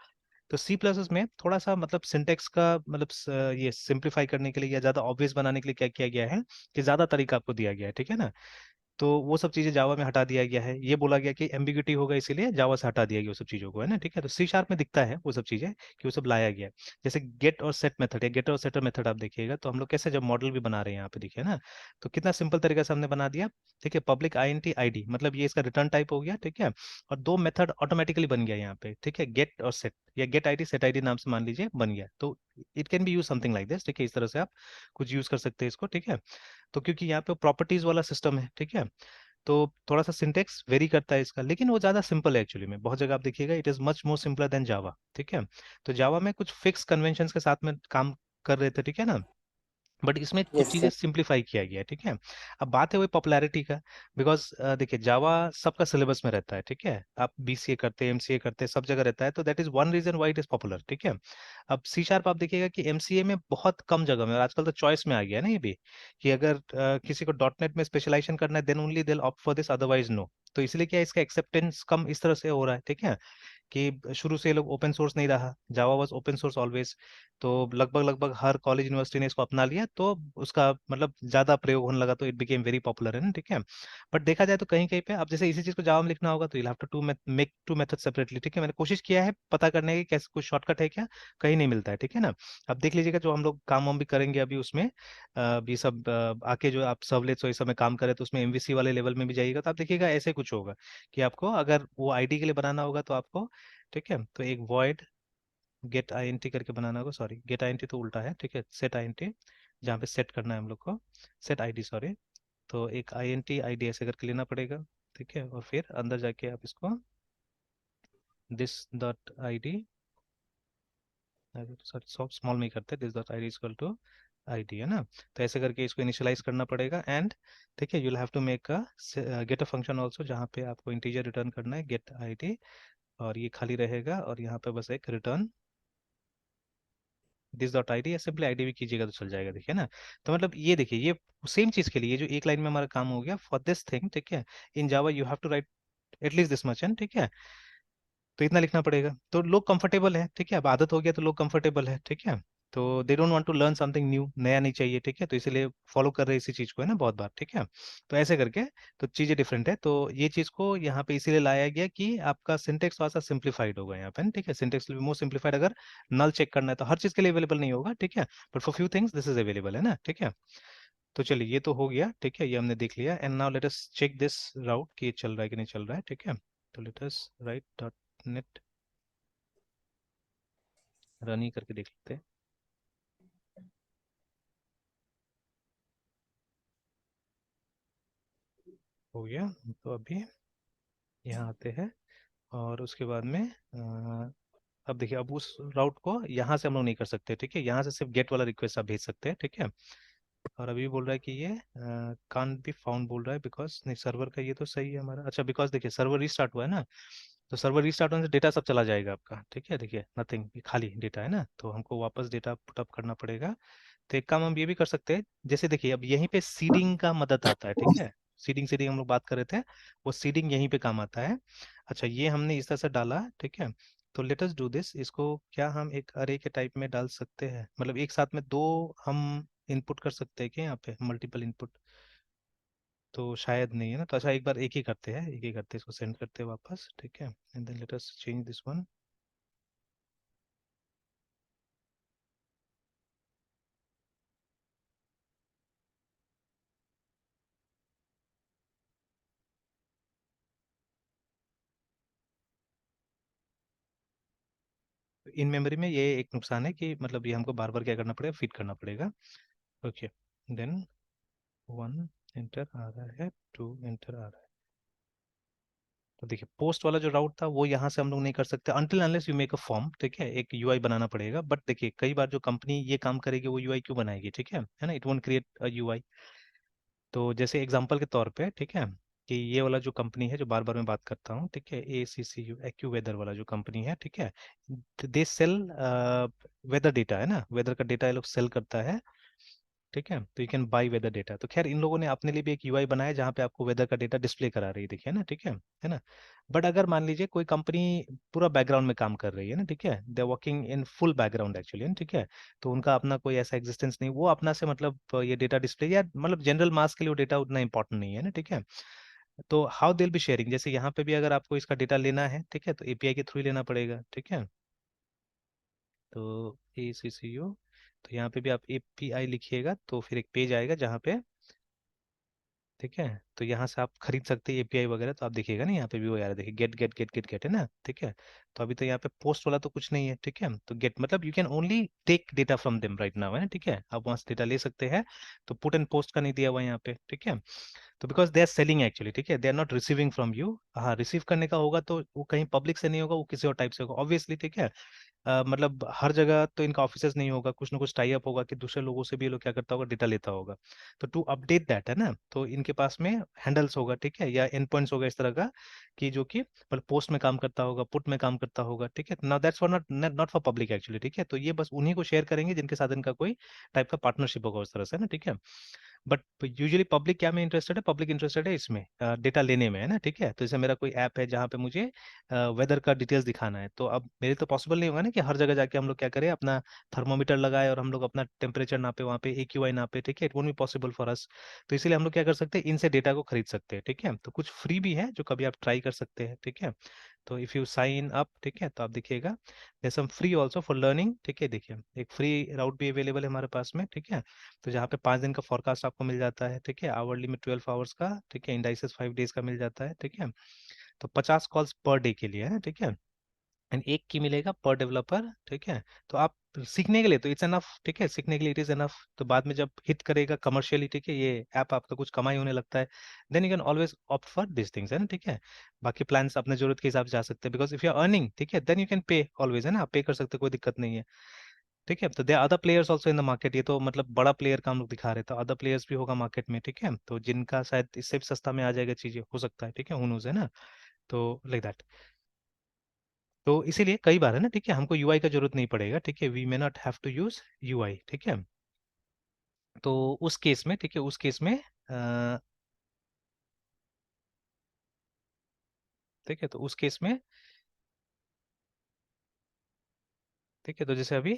तो सी प्लस में थोड़ा सा मतलब सिंटेक्स का मतलब ये सिंप्लीफाई करने के लिए या ज्यादा ऑब्वियस बनाने के लिए क्या किया गया है, कि ज्यादा तरीका आपको दिया गया है, ठीक है ना। तो वो सब चीजें जावा में हटा दिया गया है, ये बोला गया कि एम्बिग्यूटी होगा इसीलिए जावा से हटा दिया गया वो सब चीजों को, है ना, ठीक है। तो सी शार्प में दिखता है वो सब चीजें कि वो सब लाया गया है। जैसे गेट और सेट मेथड है, गेट और सेटर मेथड आप देखिएगा, तो हम लोग कैसे जब मॉडल भी बना रहे हैं यहाँ पे देखिए ना, तो कितना सिंपल तरीके से हमने बना दिया, ठीक है, public I N T I D, मतलब ये इसका रिटर्न टाइप हो गया, ठीक है, और दो मेथड ऑटोमेटिकली बन गया यहाँ पे, ठीक है, गेट और सेट, या get I D set I D नाम से मान लीजिए बन गया। तो it can be use something like this, ठीक है, इस तरह से आप कुछ यूज कर सकते हैं इसको, ठीक है। तो क्योंकि यहाँ पे प्रॉपर्टीज वाला सिस्टम है, ठीक है, तो थोड़ा सा सिंटेक्स वेरी करता है इसका, लेकिन वो ज्यादा सिंपल है एक्चुअली में, बहुत जगह आप देखिएगा it is much more simpler than Java, ठीक है। तो जावा में कुछ फिक्स कन्वेंशंस के साथ में काम कर रहे थे, ठीक है ना, बट इसमें कुछ यस चीजें सर। सिंप्लीफाई किया गया है, ठीक है। अब बात है वही पॉपुलैरिटी का, बिकॉज देखिए जावा सबका सिलेबस में रहता है, ठीक है, आप बीसीए करते हैं, एमसीए करते हैं, सब जगह रहता है, तो that is one reason why it is popular, ठीक है। अब सी शार्प आप देखिएगा कि एमसीए में बहुत कम जगह में, और आजकल तो चॉइस में आ गया है ना ये भी, कि अगर किसी को डॉट नेट में स्पेशलाइजेशन करना है then only they opt for this, otherwise no. तो इसलिए क्या इसका एक्सेप्टेंस कम इस तरह से हो रहा है, ठीक है, कि शुरू से ये लोग ओपन सोर्स नहीं रहा, जावा वाज ओपन सोर्स ऑलवेज, तो लगभग लगभग हर कॉलेज यूनिवर्सिटी ने इसको अपना लिया, तो उसका मतलब ज्यादा प्रयोग होने लगा, तो इट बिकेम वेरी पॉपुलर, है ना, ठीक है। बट देखा जाए तो कहीं कहीं पे अब जैसे इसी चीज को जावा में लिखना होगा तो you have to make two method separately, ठीक है, मैंने कोशिश किया है पता करने की कैसे कुछ शॉर्टकट है क्या, कहीं नहीं मिलता है, ठीक है ना। अब देख लीजिएगा जो हम लोग काम वाम भी करेंगे अभी उसमें, ये सब आके जो आप सर्वलेट्स और इस सब में काम करें, तो उसमें एमवीसी वाले लेवल में भी जाइएगा तो आप देखिएगा ऐसे कुछ होगा, कि आपको अगर वो आईडी के लिए बनाना होगा तो आपको, ठीक है, तो एक वॉइड गेट आईएनटी करके बनाना होगा, सॉरी गेट आईएनटी तो उल्टा है, ठीक है, सेट आईएनटी, जहाँ पे सेट करना है हम लोग को, सेट आईडी सॉरी, तो एक आईएनटी आईडी ऐसे करके लेना पड़ेगा, ठीक है, और फिर अंदर जाके आप इसको दिस डॉट आई डी, सब स्मॉल में ही करते हैं, this dot I D equal to I D, है ना। तो ऐसे करके इसको इनिशियलाइज करना पड़ेगा, एंड ठीक है, you'll have to make a get a function also, जहाँ पे आपको इंटीजर रिटर्न करना है, गेट आई डी, और ये खाली रहेगा, और यहाँ पे बस एक return this dot I D, या सिंपली आईडी भी कीजिएगा तो चल जाएगा, देखिए ना। तो मतलब ये देखिए ये सेम चीज के लिए ये जो एक लाइन में हमारा काम हो गया फॉर दिस थिंग, ठीक है, in Java you have to write at least this much, and ठीक है, तो इतना लिखना पड़ेगा, तो लोग कंफर्टेबल है, ठीक है, अब आदत हो गया तो लोग कंफर्टेबल है, ठीक है। तो they don't want to learn something new, नया नहीं चाहिए, ठीक है, तो इसीलिए फॉलो कर रहे हैं इसी चीज को, है ना, बहुत बार, ठीक है। तो ऐसे करके तो चीजें डिफरेंट है, तो ये चीज को यहाँ पे इसीलिए लाया गया कि आपका सिंटेक्स थोड़ा सा सिंप्लीफाइड होगा यहाँ पे ना, ठीक है, syntax will be more simplified, अगर नल चेक करना है तो हर चीज के लिए अवेलेबल नहीं होगा, ठीक है, but for few things this is available, है ना, ठीक है। तो चलिए ये तो हो गया, ठीक है, ये हमने देख लिया, and now let us check this route कि ये चल रहा है कि नहीं चल रहा है, ठीक है। तो let us write dot net run ही करके देख लेते हैं। हो गया, तो अभी यहाँ आते हैं, और उसके बाद में अब देखिए अब उस राउट को यहाँ से हम लोग नहीं कर सकते, ठीक है, यहाँ से सिर्फ गेट वाला रिक्वेस्ट आप भेज सकते हैं, ठीक है। और अभी बोल रहा है कि ये कांट बी फाउंड बोल रहा है, बिकॉज नहीं सर्वर का ये तो सही है हमारा, अच्छा बिकॉज देखिए सर्वर रीस्टार्ट हुआ है ना, तो सर्वर रीस्टार्ट होने से डेटा सब चला जाएगा आपका, ठीक है, देखिए नथिंग, खाली डेटा है ना, तो हमको वापस डेटा पुटअप करना पड़ेगा। तो एक काम हम ये भी कर सकते हैं, जैसे देखिए अब यहीं पे सीडिंग का मदद आता है, ठीक है, सीडिंग सीडिंग हम लोग बात कर रहे थे, वो सीडिंग यहीं पे काम आता है। अच्छा ये हमने इस तरह से डाला, ठीक है, तो लेट अस डू दिस, इसको क्या हम एक अरे के टाइप में डाल सकते हैं, मतलब एक साथ में दो हम इनपुट कर सकते हैं क्या यहाँ पे, मल्टीपल इनपुट? तो शायद नहीं है ना, तो अच्छा एक बार एक ही करते हैं, एक ही करते हैं, इसको सेंड करते हैं वापस, ठीक है, and then let us change this one. In memory में ये एक नुकसान है कि मतलब ये हमको बार बार क्या करना पड़ेगा, फिट करना पड़ेगा। ओके, देन 1 एंटर आ रहा है, 2 एंटर आ रहा है। तो देखिए पोस्ट वाला जो राउट था वो यहाँ से हम लोग नहीं कर सकते until unless you make a form, ठीक है, एक यूआई बनाना पड़ेगा। बट देखिए कई बार जो कंपनी ये काम करेगी वो यूआई क्यों बनाएगी, ठीक है ना, it won't create a UI. तो जैसे एग्जांपल के तौर पे, ठीक है, कि ये वाला जो कंपनी है जो बार बार मैं बात करता हूँ, ठीक है, ACCU एक्यू वेदर वाला जो कंपनी है, ठीक है, दे सेल वेदर डेटा, है ना, वेदर का डेटा ये लोग सेल करता है, ठीक है, तो you can buy weather data. तो खैर इन लोगों ने अपने लिए भी एक यूआई बनाया जहाँ पे आपको वेदर का डेटा डिस्प्ले करा रही है, देखिए ना, ठीक है ना। बट अगर मान लीजिए कोई कंपनी पूरा बैकग्राउंड में काम कर रही है ना, ठीक है, they working in full background actually, ठीक है, तो उनका अपना कोई ऐसा एग्जिस्टेंस नहीं, वो अपना से मतलब ये डेटा डिस्प्ले या मतलब जनरल मास के लिए वो डेटा उतना इंपॉर्टेंट नहीं है ना, ठीक है। तो how they will be sharing, जैसे यहाँ पे भी अगर आपको इसका डेटा लेना है, ठीक है, तो एपीआई के थ्रू ही लेना पड़ेगा, ठीक है। तो ACCU, तो यहाँ पे भी आप एपीआई लिखिएगा तो फिर एक पेज आएगा जहाँ पे, ठीक है, तो यहाँ से आप खरीद सकते हैं एपीआई वगैरह। तो आप देखिएगा ना यहाँ पे भी वो यार देखिए get get get get get है ना, ठीक है। तो अभी तो यहाँ पे पोस्ट वाला तो कुछ नहीं है, ठीक है, तो गेट मतलब you can only take data from them right now, है ना, ठीक है, आप वहाँ से डेटा ले सकते हैं। तो पुट एंड पोस्ट का नहीं दिया हुआ है यहाँ पे, ठीक है। तो because they are selling actually, ठीक है, they are not receiving from you. हाँ, रिसीव करने का होगा तो वो कहीं पब्लिक से नहीं होगा, वो किसी और टाइप से होगा ऑब्वियसली, ठीक है। मतलब हर जगह तो इनका ऑफिसेज नहीं होगा, कुछ ना कुछ टाई अप होगा कि दूसरे लोगों से भी ये लोग क्या करता होगा, डेटा लेता होगा। तो टू अपडेट दैट, है ना, तो इनके पास में हैंडल्स होगा, ठीक है, या एंड पॉइंट्स होगा इस तरह का कि जो कि मतलब पोस्ट में काम करता होगा, पुट में काम करता होगा, ठीक है। Now that's for not not for public actually, ठीक है, तो ये बस उन्हीं को शेयर करेंगे जिनके साथ इनका कोई टाइप का पार्टनरशिप होगा उस तरह से ना, ठीक है। बट यूजुअली पब्लिक क्या में इंटरेस्टेड है, पब्लिक इंटरेस्टेड है इसमें डेटा लेने में, है ना, ठीक है। तो जैसे मेरा कोई ऐप है जहाँ पे मुझे वेदर का डिटेल्स दिखाना है, तो अब मेरे तो पॉसिबल नहीं होगा ना कि हर जगह जाके हम लोग क्या करें, अपना थर्मोमीटर लगाए और हम लोग अपना टेम्परेचर नापे वहाँ पे, AQI नापे, ठीक है, it won't be possible for us. तो इसीलिए हम लोग क्या कर सकते हैं, इनसे डेटा को खरीद सकते हैं, ठीक है। तो कुछ फ्री भी है जो कभी आप ट्राई कर सकते हैं, ठीक है। तो इफ़ यू साइन अप, ठीक है, तो आप देखिएगा there some free also for learning, ठीक है, देखिए एक फ्री राउट भी अवेलेबल है हमारे पास में, ठीक है। तो जहाँ पे 5 दिन का फोरकास्ट आपको मिल जाता है, ठीक है, आवरली में 12 आवर्स का, ठीक है, इंडाइसेस 5 डेज का मिल जाता है, ठीक है। तो 50 कॉल्स पर डे के लिए है, ठीक है, एंड एक की मिलेगा पर डेवलपर, ठीक है। तो आप सीखने के लिए तो इट्स एनफ, ठीक है, सीखने के लिए इट इज एनफ। तो बाद में जब हिट करेगा कमर्शियली, ठीक है, ये ऐप आपका कुछ कमाई होने लगता है, then you can always opt for this things, है ना, ठीक है। बाकी प्लान्स अपने जरूरत के हिसाब से जा सकते हैं, because if you are earning, ठीक है, then you can pay always, है ना, आप पे कर सकते हैं, कोई दिक्कत नहीं है, ठीक है। तो the other players also in the market, ये तो मतलब बड़ा प्लेयर का हम लोग दिखा रहे थे, अदर प्लेयर्स भी होगा मार्केट में, ठीक है, तो जिनका शायद इससे भी सस्ता में आ जाएगा चीजें, हो सकता है, ठीक है, हु नोज, है ना। तो लाइक दैट, तो इसीलिए कई बार है ना, ठीक है, हमको यूआई का जरूरत नहीं पड़ेगा, ठीक है, we may not have to use UI, ठीक है। तो उस केस में, ठीक है, उस केस में ठीक है, तो उस केस में, ठीक है, तो जैसे अभी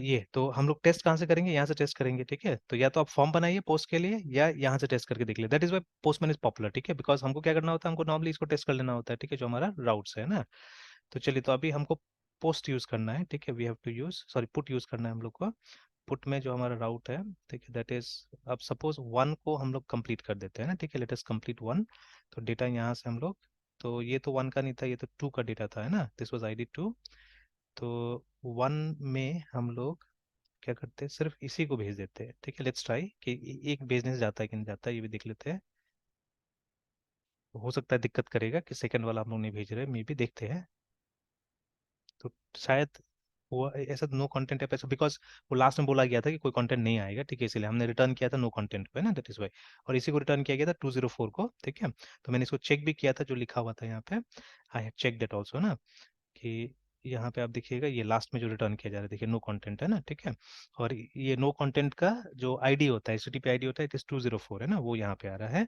ये तो हम लोग टेस्ट कहाँ से करेंगे, यहाँ से टेस्ट करेंगे, ठीक है। तो या तो आप फॉर्म बनाइए पोस्ट के लिए या यहाँ से टेस्ट करके देख ले, that is why Postman is popular, ठीक है, बिकॉज हमको क्या करना होता है, हमको नॉर्मली इसको टेस्ट कर लेना होता है, ठीक है, जो हमारा राउट्स है ना। तो चलिए, तो अभी हमको पोस्ट यूज करना है, ठीक है, we have to use, sorry, put use करना है हम लोग को। पुट में जो हमारा राउट है, ठीक है, दैट इज, अब सपोज 1 को हम लोग कंप्लीट कर देते हैं ना, ठीक है, लेट अस कंप्लीट 1। तो डेटा यहाँ से हम लोग, तो ये तो 1 का नहीं था, ये तो 2 का डेटा था, है ना, दिस वाज ID 2। तो 1 में हम लोग क्या करते हैं, सिर्फ इसी को भेज देते हैं, ठीक है, लेट्स ट्राई कि एक भेजने से जाता है कि नहीं जाता है, ये भी देख लेते हैं। तो हो सकता है दिक्कत करेगा कि सेकंड वाला हम लोग नहीं भेज रहे, मे भी देखते हैं। तो शायद वो ऐसा नो कंटेंट है ऐसा, बिकॉज वो लास्ट में बोला गया था कि कोई कंटेंट नहीं आएगा, ठीक है, इसलिए हमने रिटर्न किया था नो कंटेंट को, है ना, दैट इज वाई। और इसी को रिटर्न किया गया था 204 को, ठीक है। तो मैंने इसको चेक भी किया था जो लिखा हुआ था यहाँ पे, I have check that also ना, कि यहाँ पे आप देखिएगा ये लास्ट में जो रिटर्न किया जा रहा है, देखिए नो कंटेंट है ना, ठीक है। और ये नो कंटेंट का जो आईडी होता है, HTTP आईडी होता है, इट इज 204, है ना, वो यहाँ पे आ रहा है।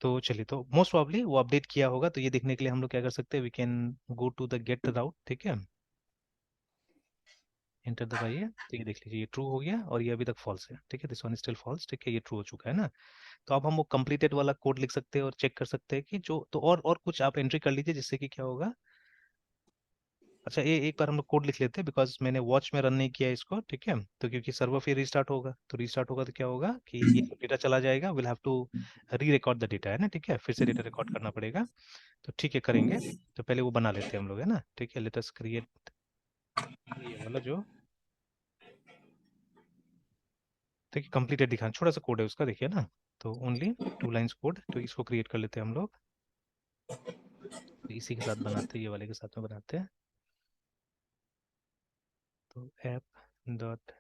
तो चलिए, तो मोस्ट प्रॉब्ली वो अपडेट किया होगा, तो ये देखने के लिए हम लोग क्या कर सकते हैं, we can go to the get route, ठीक है, एंटर दबाइए, तो ये देख लीजिए ये ट्रू हो गया और ये अभी तक फॉल्स है, ठीक है, दिस वन स्टिल फॉल्स, ठीक है, ये ट्रू हो चुका है ना। तो अब हम वो कंप्लीटेड वाला कोड लिख सकते हैं और चेक कर सकते हैं कि जो, तो और कुछ आप एंट्री कर लीजिए जिससे कि क्या होगा। अच्छा, ये एक बार हम लोग कोड लिख लेते हैं, बिकॉज मैंने वॉच में रन नहीं किया इसको, ठीक है, तो क्योंकि सर्वर फिर रीस्टार्ट होगा, तो रीस्टार्ट होगा तो क्या होगा कि ये डेटा चला जाएगा, will have to re record the data, है ना, ठीक है, फिर से डेटा रिकॉर्ड करना पड़ेगा। तो ठीक है, करेंगे। तो पहले वो बना लेते हैं हम लोग, है ना, ठीक है, लेट अस क्रिएट ये वाला जो, ठीक है, कंप्लीटेड दिखाना, छोटा सा कोड है उसका, देखिए ना, तो ओनली 2 लाइन्स कोड, तो इसको क्रिएट कर लेते हैं हम लोग। तो इसी के साथ बनाते हैं, ये वाले के साथ में बनाते हैं। तो app dot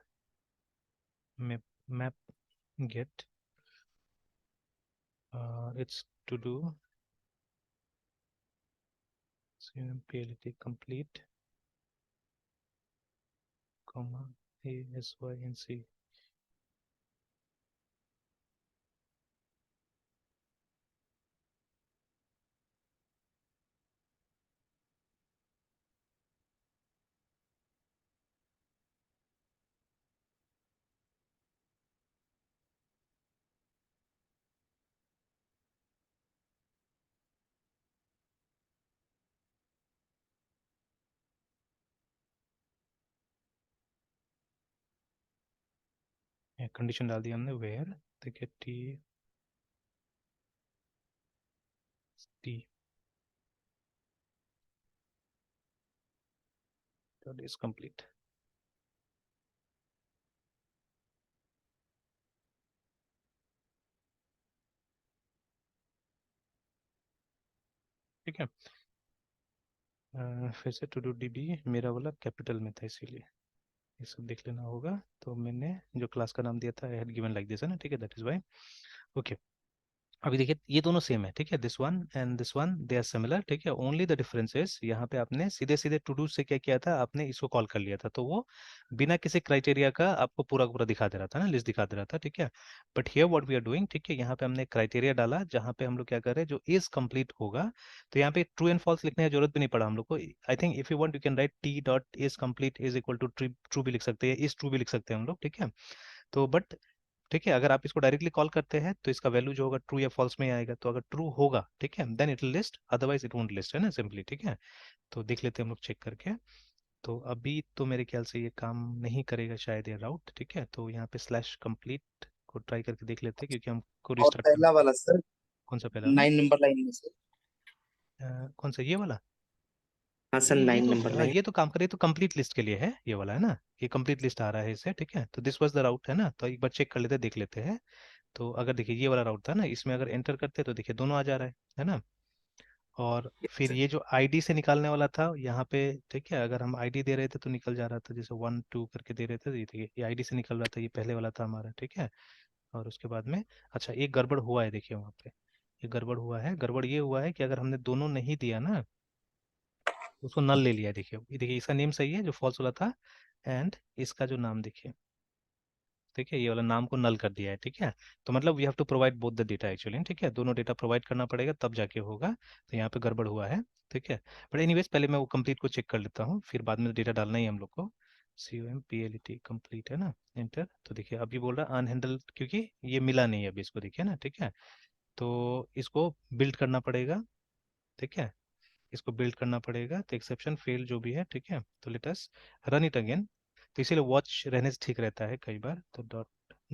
map map get, it's to do PLT complete, comma ASYNC, condition डाल दिया हमने, वेयर, ठीक है, टी डॉट इज कंप्लीट, ठीक है। फिर से टू डू DB मेरा वाला कैपिटल में था, इसीलिए ये सब देख लेना होगा। तो मैंने जो क्लास का नाम दिया था, I had given like this, है ना, ठीक है, दैट इज वाई। ओके, अभी देखिए ये दोनों सेम है, ठीक है, this one and this one they are similar, ठीक है, ओनली द डिफरेंस इज यहाँ पे आपने सीधे सीधे टू डू से क्या किया था, आपने इसको कॉल कर लिया था, तो वो बिना किसी क्राइटेरिया का आपको पूरा का पूरा दिखा दे रहा था ना, लिस्ट दिखा दे रहा था, ठीक है। But here what we are doing, ठीक है, यहाँ पे हमने क्राइटेरिया डाला जहाँ पे हम लोग क्या कर रहे हैं, जो इज कंप्लीट होगा, तो यहाँ पे ट्रू एंड फॉल्स लिखने की जरूरत भी नहीं पड़ा हम लोग को। I think if you want you can write T dot is complete is equal to true भी लिख सकते हैं, इज ट्रू भी लिख सकते हैं हम लोग, ठीक है। तो बट ठीक है, अगर आप इसको डायरेक्टली कॉल करते हैं तो इसका वैल्यू जो होगा ट्रू या फॉल्स में ही आएगा, तो अगर ट्रू होगा, ठीक है, then it will list, otherwise it won't list, है ना, सिंपली, ठीक है। तो देख लेते हैं हम लोग चेक करके। तो अभी तो मेरे ख्याल से ये काम नहीं करेगा शायद ये राउट, ठीक है, तो यहाँ पे स्लैश कंप्लीट को ट्राई करके देख लेते हैं, क्योंकि हमको और रिस्टार्ट करना। पहला वाला सर, कौन सा पहला वाला? 9 नंबर लाइन में से। कौन सा, ये वाला? हाँ सर, ये 9 नंबर लाइन। ये तो काम करे, तो कंप्लीट लिस्ट के लिए है ये वाला, है ना, ये कंप्लीट लिस्ट आ रहा है इससे, ठीक है, तो दिस वाज द राउट, है ना, तो एक बार चेक कर लेते हैं, देख लेते हैं। तो अगर देखिए ये वाला राउट था ना, इसमें अगर एंटर करते तो देखिए दोनों आ जा रहा है ना। और फिर ये जो आईडी से निकालने वाला था यहाँ पे, ठीक है, अगर हम आईडी दे रहे थे तो निकल जा रहा था, जैसे 1 2 करके दे रहे थे, तो ये देखिए ये आईडी से निकल रहा था, ये पहले वाला था हमारा, ठीक है। और उसके बाद में, अच्छा, एक गड़बड़ हुआ है, देखिए वहाँ पे ये गड़बड़ हुआ है, गड़बड़ ये हुआ है कि अगर हमने दोनों नहीं दिया ना, तो उसको नल ले लिया, देखिए ये देखिए इसका नेम सही है जो फॉल्स वाला था, एंड इसका जो नाम देखिए, ठीक है, ये वाला नाम को नल कर दिया है, ठीक है। तो मतलब we have to provide both the data actually, ठीक है, दोनों डेटा प्रोवाइड करना पड़ेगा तब जाके होगा, तो यहाँ पे गड़बड़ हुआ है, ठीक है। बट एनीवेज पहले मैं वो कंप्लीट को चेक कर लेता हूँ, फिर बाद में डेटा डालना ही है हम लोग को। COMPLET कंप्लीट, है ना, एंटर, तो देखिए अभी बोल रहा है अनहैंडल, क्योंकि ये मिला नहीं है अभी इसको, देखिए ना, ठीक है। तो इसको बिल्ड करना पड़ेगा, ठीक है, इसको बिल्ड करना पड़ेगा, तो एक्सेप्शन फेल जो भी है, ठीक है, तो let us run it again. तो इसीलिए वॉच रहने से ठीक रहता है कई बार, तो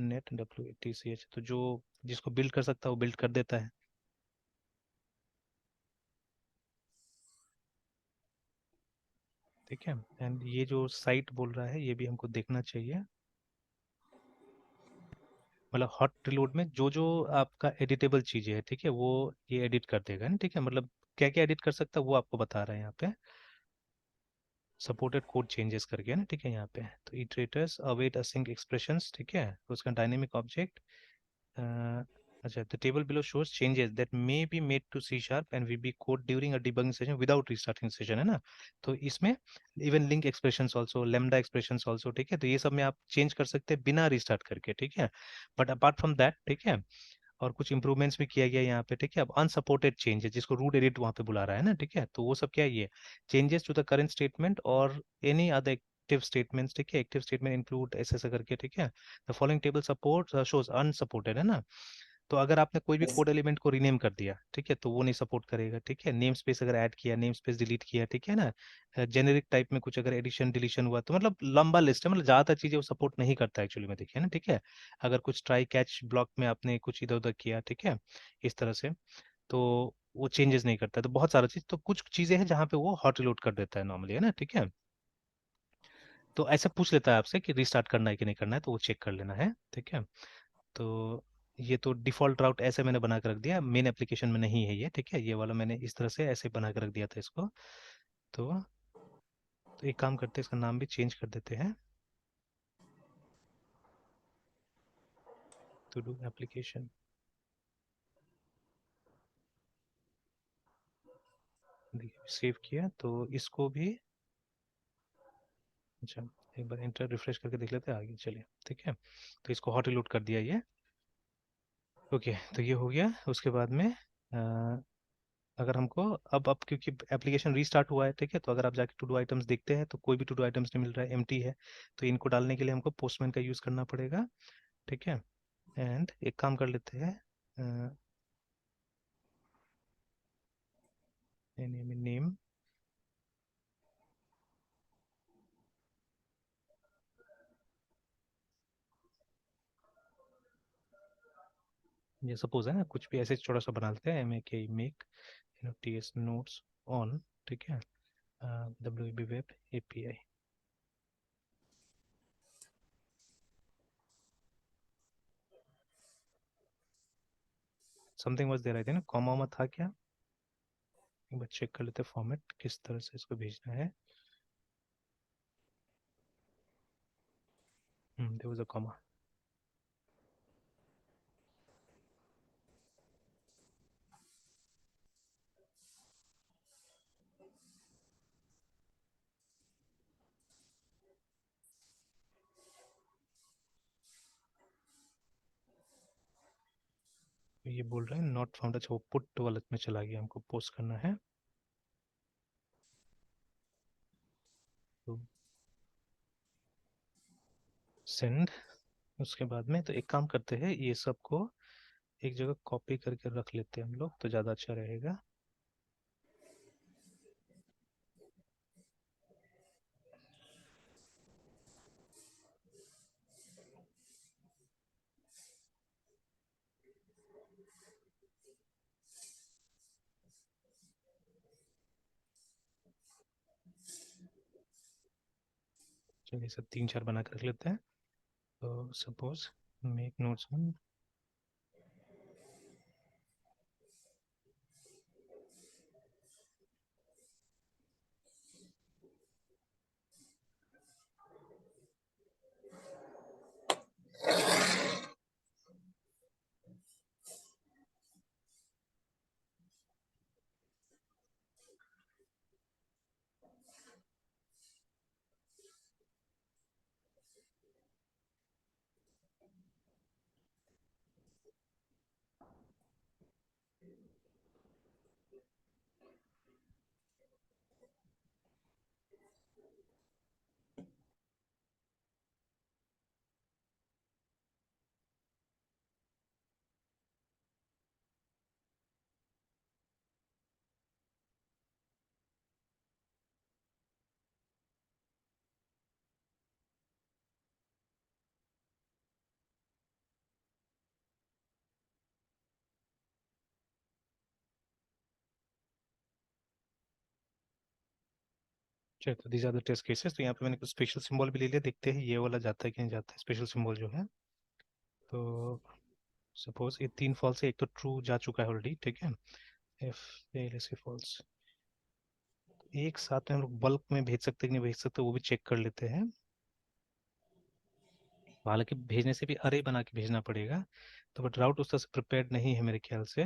.NET WATCH, तो जो जिसको बिल्ड कर सकता है वो बिल्ड कर देता है, ठीक है। एंड ये जो साइट बोल रहा है ये भी हमको देखना चाहिए, मतलब हॉट रिलोड में जो जो आपका एडिटेबल चीज़ें है, ठीक है, वो ये एडिट कर देगा ना, ठीक है, मतलब क्या क्या एडिट कर सकता है वो आपको बता रहा है यहाँ पे, सपोर्टेड कोड चेंजेस करके ना, ठीक है, यहाँ पे तो इटरेटर्स अवेट असिंक एक्सप्रेशंस, ठीक है, उसका डायनेमिक ऑब्जेक्ट, अच्छा, the table below shows changes that may be made to C sharp and VB code during a debugging session without restarting session, है ना। तो इसमें even link expressions also, lambda expressions also, ठीक है, तो ये सब में आप चेंज कर सकते हैं बिना रिस्टार्ट करके, ठीक है। बट अपार्ट फ्रॉम दैट, ठीक है, और कुछ इंप्रूवमेंट्स भी किया गया यहाँ पे, ठीक है। अब अनसपोर्टेड चेंजेस, जिसको रूट एडिट वहाँ पे बुला रहा है ना, ठीक है, तो वो सब क्या है, ये changes to the current statement और एनी अदर एक्टिव स्टेटमेंट्स, ठीक है, एक्टिव स्टेटमेंट इंक्लूड ऐसे ऐसे करके, ठीक है। The following table support shows unsupported, है ना। तो अगर आपने कोई भी कोड एलिमेंट को रीनेम कर दिया, ठीक है, तो वो नहीं सपोर्ट करेगा, ठीक है। नेम स्पेस अगर ऐड किया, नेम स्पेस डिलीट किया, ठीक है ना, जेनेरिक टाइप में कुछ अगर एडिशन डिलीशन हुआ, तो मतलब लंबा लिस्ट है, मतलब ज़्यादातर चीज़ें वो सपोर्ट नहीं करता एक्चुअली में, देखिए ना, ठीक है। अगर कुछ ट्राई कैच ब्लॉक में आपने कुछ इधर उधर किया, ठीक है, इस तरह से, तो वो चेंजेस नहीं करता है। तो बहुत सारा चीज़, तो कुछ चीज़ें हैं जहाँ पे वो हॉट रिलोड कर देता है नॉर्मली, है ना, ठीक है। तो ऐसा पूछ लेता है आपसे कि रीस्टार्ट करना है कि नहीं करना है, तो वो चेक कर लेना है, ठीक है। तो ये तो डिफ़ॉल्ट राउट ऐसे मैंने बना के रख दिया, मेन एप्लीकेशन में नहीं है ये, ठीक है। ये वाला मैंने इस तरह से ऐसे बना के रख दिया था इसको। तो एक काम करते हैं, इसका नाम भी चेंज कर देते हैं, टू डू एप्लीकेशन। देखिए सेव किया तो इसको भी, अच्छा, एक बार इंटर रिफ्रेश करके देख लेते हैं आगे, चलिए, ठीक है। तो इसको हॉट रिलोड कर दिया ये, ओके। तो ये हो गया। उसके बाद में अगर हमको अब क्योंकि एप्लीकेशन रीस्टार्ट हुआ है, ठीक है, तो अगर आप जाके टू डू आइटम्स देखते हैं तो कोई भी टू डू आइटम्स नहीं मिल रहा है, एम्प्टी है। तो इनको डालने के लिए हमको पोस्टमैन का यूज़ करना पड़ेगा, ठीक है। एंड एक काम कर लेते हैं, नेम, ये सपोज है ना, कुछ भी ऐसे छोटा सा बना लेते हैं, make T S notes on, ठीक है, W B web A P I. Something was there, I think comma वॉमा था क्या, एक बार चेक कर लेते हैं फॉर्मेट किस तरह से इसको भेजना है। There was a comma. ये बोल रहे हैं नॉट फाउंड, अच्छा वो पुट वाले में चला गया, हमको पोस्ट करना है। तो सेंड, उसके बाद में तो एक काम करते हैं, ये सबको एक जगह कॉपी करके रख लेते हैं हम लोग, तो ज़्यादा अच्छा रहेगा। चलिए सब तीन चार बना कर रख लेते हैं। तो सपोज मेक नोट्स ऑन, चलिए तो these are the test cases. तो यहाँ पे मैंने कुछ स्पेशल सिंबल भी ले लिया, देखते हैं ये वाला जाता है कि नहीं जाता है स्पेशल सिंबल जो है। तो सपोज ये तीन फॉल्स है, एक तो ट्रू जा चुका है ऑलरेडी, ठीक है, एफ फेल ऐसे फॉल्स। एक साथ में हम लोग बल्क में भेज सकते हैं कि नहीं भेज सकते, वो भी चेक कर लेते हैं। हालांकि भेजने से भी अरे बना के भेजना पड़ेगा, तो बट राउट उस तरह से प्रिपेयर्ड नहीं है मेरे ख्याल से,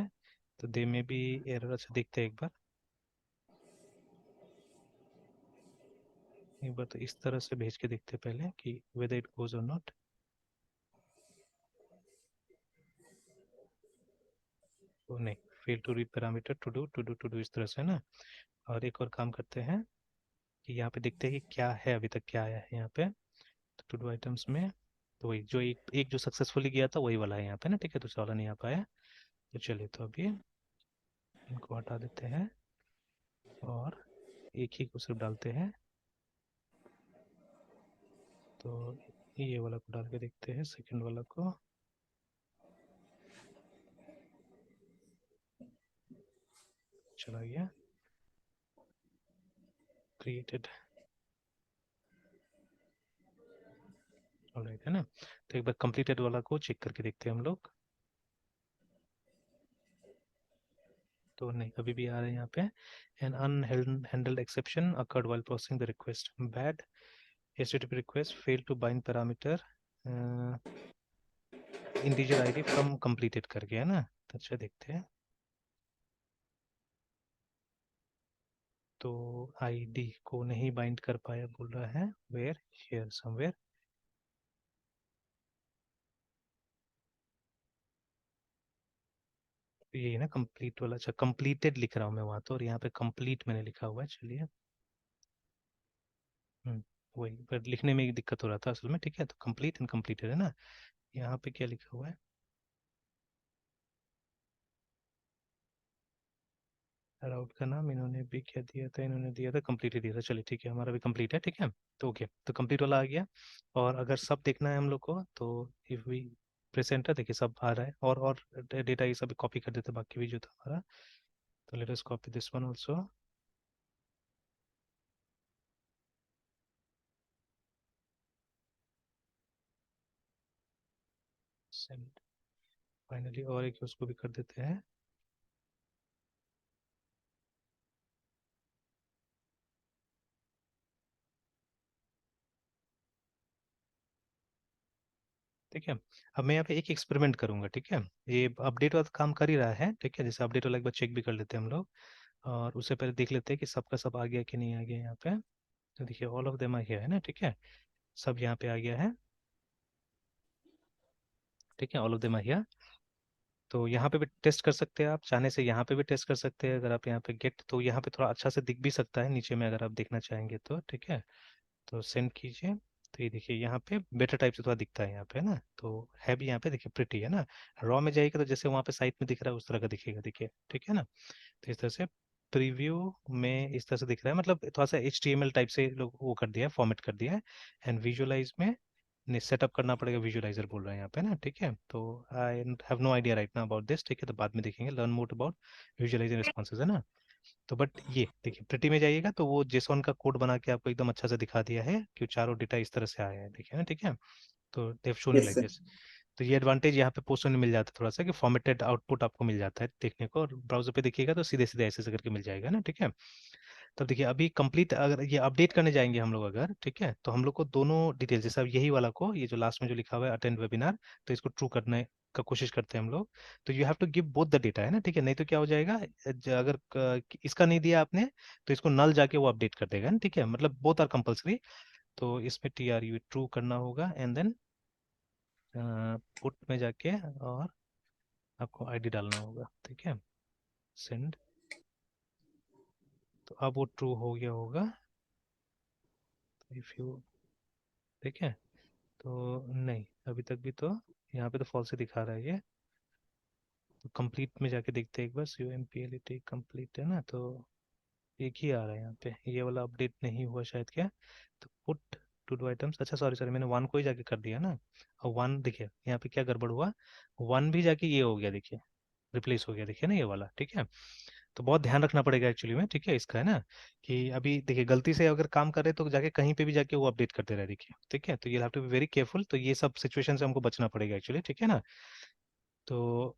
तो दे में भी एरर। अच्छा देखते हैं एक बार तो इस तरह से भेज के देखते हैं पहले कि whether it goes or not. तो नहीं, fail to read parameter to do इस तरह से ना। और एक और काम करते हैं कि यहाँ पे देखते हैं कि क्या है, अभी तक क्या आया है यहाँ पे। तो टू डू आइटम्स में तो वही जो एक एक जो सक्सेसफुली गया था वही वाला है यहाँ पे ना, ठीक है, दूसरा वाला नहीं आ पाया। तो चलिए, तो अभी इनको हटा देते हैं और एक ही को सिर्फ डालते हैं। तो ये वाला को डाल के देखते हैं, सेकंड वाला को। चला गया, क्रिएटेड, ऑलराइट है ना। तो एक बार कंप्लीटेड वाला को चेक करके देखते हैं हम लोग। तो नहीं, अभी भी आ रहा है यहाँ पे, an unhandled exception occurred while processing the request, bad HTTP request fail to bind parameter integer ID from completed करके, है ना। तो अच्छा, देखते हैं। तो आईडी को नहीं बाइंड कर पाया बोल रहा है, वेयर, हियर समवेयर। यही ना कंप्लीट वाला, अच्छा कंप्लीटेड लिख रहा हूँ मैं वहाँ तो, और यहाँ पे कंप्लीट मैंने लिखा हुआ है, चलिए। हम्म, वही पर लिखने में एक दिक्कत हो रहा था असल में, ठीक है। तो कंप्लीट एंड कंप्लीटेड है ना। यहाँ पे क्या लिखा हुआ है, राउट का नाम इन्होंने भी क्या दिया था, इन्होंने दिया था कंप्लीट ही दिया था, चलिए ठीक है, हमारा भी कंप्लीट है, ठीक है। तो ओके, तो कंप्लीट वाला आ गया। और अगर सब देखना है हम लोग को, तो इफ वी प्रेस एंटर, देखिए सब आ रहा है, और डेटा ये सब कॉपी कर देते हैं, बाकी भी जो था हमारा। तो let us copy this one also, send, finally, और एक उसको भी कर देते हैं। ठीक है, अब मैं यहाँ पे एक एक्सपेरिमेंट करूंगा, ठीक है। ये अपडेट वाला काम कर ही रहा है, ठीक है, जैसे अपडेट वाला एक बार चेक भी कर लेते हैं हम लोग। और उससे पहले देख लेते हैं कि सबका सब आ गया कि नहीं आ गया यहाँ पे। तो देखिए, ऑल ऑफ देम आ गया है ना, ठीक है, सब यहाँ पे आ गया है, ठीक है, ऑल ऑफ देम आ गया। तो यहाँ पे भी टेस्ट कर सकते हैं आप, चाहने से यहाँ पे भी टेस्ट कर सकते हैं, अगर आप यहाँ पे गेट, तो यहाँ पे थोड़ा अच्छा से दिख भी सकता है नीचे में, अगर आप देखना चाहेंगे तो, ठीक है। तो सेंड कीजिए। तो ये देखिए यहाँ पे बेटर टाइप से थोड़ा दिखता है यहाँ पे ना, तो है भी यहाँ पे, देखिए प्रिटी है ना। रॉ में जाइएगा तो जैसे वहाँ पे साइट में दिख रहा है उस तरह का दिखेगा, देखिए, ठीक है ना। तो इस तरह से प्रीव्यू में इस तरह से दिख रहा है, मतलब थोड़ा सा HTML टाइप से लोग वो कर दिया है, फॉर्मेट कर दिया है। एंड विजुअलाइज में नहीं, सेटअप करना पड़ेगा, विजुअलाइजर बोल रहा है यहाँ पे ना, ठीक है। तो I have no idea right now about this, ठीक है, तो बाद में देखेंगे, learn more about visualizing responses, है ना। तो बट ये देखिए, प्रिटी में जाइएगा तो वो जेसॉन का कोड बना के आपको एकदम अच्छा से दिखा दिया है कि चारों डेटा इस तरह से आया है, देखिए ना, ठीक है। तो dev shown you yes like sir. This. तो ये एडवांटेज यहाँ पे पोस्टर में मिल जाता है थोड़ा सा, कि फॉर्मेटेड आउटपुट आपको मिल जाता है देखने को, और ब्राउजर पे देखिएगा तो सीधे सीधे ऐसे ऐसे करके मिल जाएगा ना, ठीक है। तब देखिए, अभी कंप्लीट अगर ये अपडेट करने जाएंगे हम लोग अगर, ठीक है, तो हम लोग को दोनों डिटेल, जैसे अब यही वाला को, ये जो लास्ट में जो लिखा हुआ है अटेंड वेबिनार, तो इसको ट्रू करने का कोशिश करते हैं हम लोग। तो you have to give both the data, है ना, ठीक है, नहीं तो क्या हो जाएगा, अगर इसका नहीं दिया आपने तो इसको नल जाके वो अपडेट कर देगा ना, ठीक है, मतलब बोथ आर कंपलसरी। तो इसमें TRU ट्रू करना होगा, एंड देन पुट में जाके और आपको आईडी डालना होगा, ठीक है, सेंड। तो अब वो ट्रू हो गया होगा, इफ यू, ठीक है। तो नहीं, अभी तक भी तो यहाँ पे तो फॉल्स ही दिखा रहा है ये। तो कंप्लीट में जाके देखते हैं एक बार, COMPLET कंप्लीट है ना, तो एक ही आ रहा है यहाँ पे, ये वाला अपडेट नहीं हुआ शायद, क्या। तो पुट टू डू आइटम्स, अच्छा सॉरी सॉरी, मैंने वन को ही जाके कर दिया ना। और वन देखिए यहाँ पे क्या गड़बड़ हुआ, वन भी जाके ये हो गया, देखिए रिप्लेस हो गया, देखिए ना ये वाला, ठीक है। तो बहुत ध्यान रखना पड़ेगा एक्चुअली में, ठीक है, इसका, है ना। कि अभी देखिए, गलती से अगर काम कर रहे हैं तो जाके कहीं पे भी जाके वो अपडेट करते रहे, देखिए, ठीक है। तो ये have to be very careful, तो ये सब सिचुएशन से हमको बचना पड़ेगा एक्चुअली, ठीक है ना। तो